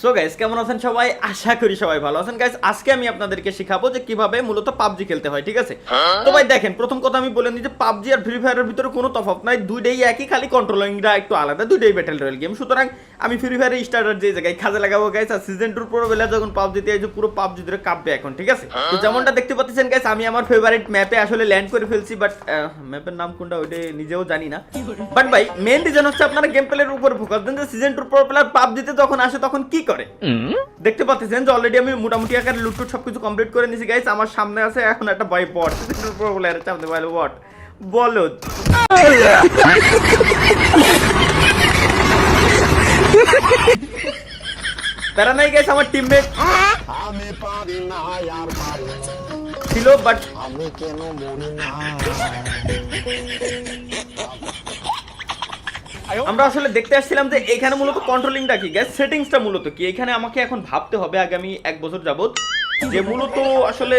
So guys কেমন আছেন সবাই? আশা করি সবাই ভালো আছেন। গাইস আজকে আমি আপনাদেরকে শেখাবো যে কিভাবে মূলত পাবজি খেলতে হয়, ঠিক আছে? তো ভাই দেখেন, প্রথম কথা আমি বলে নিই যে পাবজি আর ফ্রি ফায়ারের ভিতরে কোনো তফাৎ নাই, দুইটাই একই, খালি কন্ট্রোলিংটা একটু আলাদা, দুইটাই ব্যাটল রয়্যাল গেম। সুতরাং আমি ফ্রি ফায়ারের স্টার্টার যে জায়গায় কাজে লাগাবো গাইস, আর সিজন 2 পুরো বেলা যখন পাবজিতে এই যে পুরো পাবজি ধরে কাঁপবে এখন, ঠিক আছে? তো যেমনটা দেখতে পাচ্ছেন গাইস, আমি আমার ফেভারিট ম্যাপে আসলে ল্যান্ড করে ফেলছি, বাট ম্যাপের নাম কোনটা ওইটা নিজেও জানি না। বাট ভাই মেইন রিজন হচ্ছে আপনারা গেম প্লের উপর ফোকাস দেন যে সিজন 2 প্রো প্লেয়ার পাবজিতে যখন আসে তখন কি করে। দেখতে পাচ্ছেন যে অলরেডি আমি মোটামুটি আকারে লুটটুট সবকিছু কমপ্লিট করে নিয়েছি গাইস। আমার সামনে আছে এখন একটা বাই বট, প্রো প্লেয়ারের সামনে বলে বট বলো প্যারা নাই গাইস, আমার টিমমেট আমি পারি না আর পারি ছিল, বাট আমি কেন মরি না। আমরা আসলে দেখতে আসছিলাম যে এখানে মূলত কন্ট্রোলিংটা কি গাইস, সেটিংসটা মূলত কি। এখানে আমাকে এখন ভাবতে হবে আগামী 1 বছর যাবত যে মূলত আসলে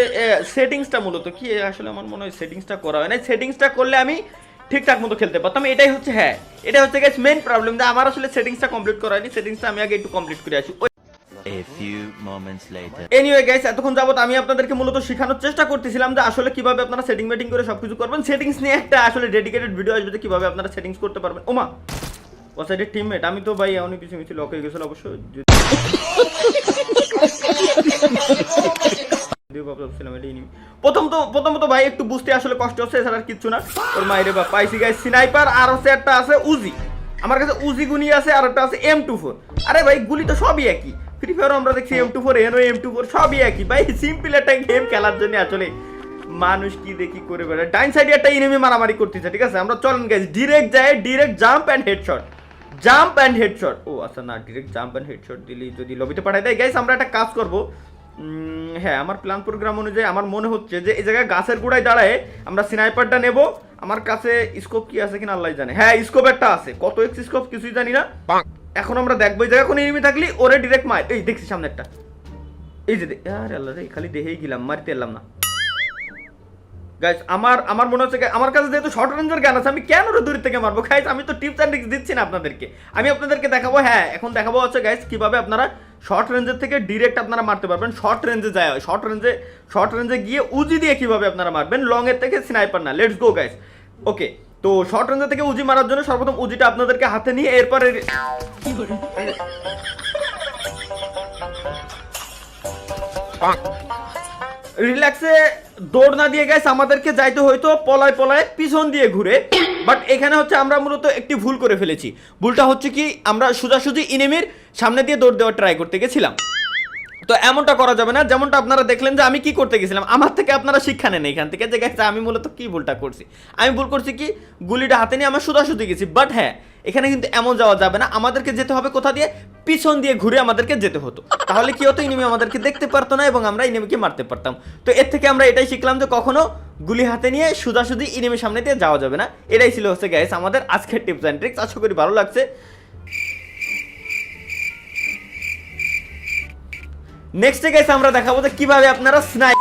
সেটিংসটা মূলত কি। আসলে আমার মনে হয় সেটিংসটা করা হয় না, সেটিংসটা করলে আমি ঠিকঠাক মতো খেলতে পারতাম। এটাই হচ্ছে, হ্যাঁ এটা হচ্ছে গাইস মেইন প্রবলেম, যে আমার আসলে সেটিংসটা কমপ্লিট করা হয়নি। সেটিংসটা আমি আগে একটু কমপ্লিট করে আসি। A few moments later. Anyway guys, এতক্ষণ যাবত আমি আপনাদেরকে মূলত শেখানোর চেষ্টা করতেছিলাম যে আসলে কিভাবে আপনারা সেটিং মেটিং করে সবকিছু করবেন। সেটিংস নিয়ে একটা আসলে ডেডিকেটেড ভিডিও আসবে যে কিভাবে আপনারা সেটিংস করতে পারবেন। ওমা ও সাইডের টিমমেট, আমি তো ভাই অনেক কিছু মিছিল লক হয়ে গেছিল অবশ্য। প্রথমত ভাই একটু বুঝতে আসলে কষ্ট হচ্ছে, এছাড়া আর কিচ্ছু না। ওর মাইরে বা পাইছি গাইস স্নাইপার, আর হচ্ছে একটা আছে উজি। আমার কাছে উজি গুনি আছে, আর একটা আছে M24। আরে ভাই গুলি তো সবই একই, ফ্রি ফায়ার আমরা দেখছি M24 এনো M24 সবই একই ভাই। সিম্পল একটা গেম খেলার জন্য আসলে মানুষ কি দেখি করে বেড়ায়। ডাইন সাইডে একটা এনিমি মারামারি করতেছে, ঠিক আছে? আমরা চলেন গাইস ডিরেক্ট যাই, direct jump and headshot, jump and headshot. ও আচ্ছা না, ডিরেক্ট জাম্প এন্ড হেডশট দিলি যদি লবিতে পাঠাই দেয় গাইস, আমরা একটা কাজ করব। হ্যাঁ আমার প্ল্যান প্রোগ্রাম অনুযায়ী আমার মনে হচ্ছে যে এই জায়গায় গাছের গোড়ায় দাঁড়ায় আমরা স্নাইপারটা নেব। আমার কাছে স্কোপ কি আছে কিনা আল্লাহ জানে। হ্যাঁ স্কোপ একটা আছে, কত এক্স স্কোপ কিছুই জানি না। এখন আমরা দেখবো এই জায়গায় কোনো এনিমি থাকলে ওরে ডিরেক্ট মার। এই দেখছি সামনে একটা, এই যে আরে আল্লাহ রে, খালি দেখেই গেলাম, মারতে এলাম না গাইস। আমার মনে হচ্ছে আমার কাছে যেহেতু শর্ট রেঞ্জের গান আছে, আমি কেন ওর দূর থেকে মারবো গাইস? আমি তো টিপস এন্ড ট্রিক্স দিচ্ছি না আপনাদেরকে, আমি আপনাদেরকে দেখাবো। হ্যাঁ এখন দেখাবো হচ্ছে গাইস কিভাবে আপনারা শর্ট রেঞ্জের থেকে ডিরেক্ট আপনারা মারতে পারবেন। শর্ট রেঞ্জে যায়, শর্ট রেঞ্জে গিয়ে উজি দিয়ে কিভাবে আপনারা মারবেন, লং এর থেকে স্নাইপার না। Let's go guys. ওকে, তো শর্ট রেঞ্জে থেকে উজি মারার জন্য সর্বপ্রথম উজিটা আপনাদেরকে হাতে নিয়ে এরপরে রিল্যাক্সে দৌড় না দিয়ে গাইস আমাদেরকে যাইতে হয়তো পলায় পলায় পিছন দিয়ে ঘুরে। বাট এখানে হচ্ছে আমরা মূলত একটি ভুল করে ফেলেছি। ভুলটা হচ্ছে কি, আমরা সোজাসুজি ইনেমির সামনে দিয়ে দৌড় দেওয়ার ট্রাই করতে গেছিলাম। তো এমনটা করা যাবে না। যেমনটা আপনারা দেখলেন যে আমি কি করতে গেছিলাম, আমার থেকে আপনারা শিক্ষা নেন এখান থেকে যে গাইস আমি মূলত কি ভুলটা করছি। আমি ভুল করছি কি, গুলিটা হাতে নিয়ে আমরা সোজাসুজি গেছি। বাট হ্যাঁ এখানে কিন্তু এমন যাওয়া যাবে না, আমাদেরকে যেতে হবে কোথা দিয়ে, পিছন দিয়ে ঘুরে আমাদেরকে যেতে হতো। তাহলে কি হতো, ইনিমি আমাদেরকে দেখতে পারতো না এবং আমরা ইনিমিকে মারতে পারতাম। তো এর থেকে আমরা এটাই শিখলাম যে কখনো গুলি হাতে নিয়ে সোজাসুজি ইনিমির সামনে দিয়ে যাওয়া যাবে না। এটাই ছিল হচ্ছে গাইস আমাদের আজকের টিপস এন্ড ট্রিক্স। আশা করি ভালো লাগছে। নেক্সট গাইস আমরা দেখাবো যে কিভাবে আপনারা স্নাইপ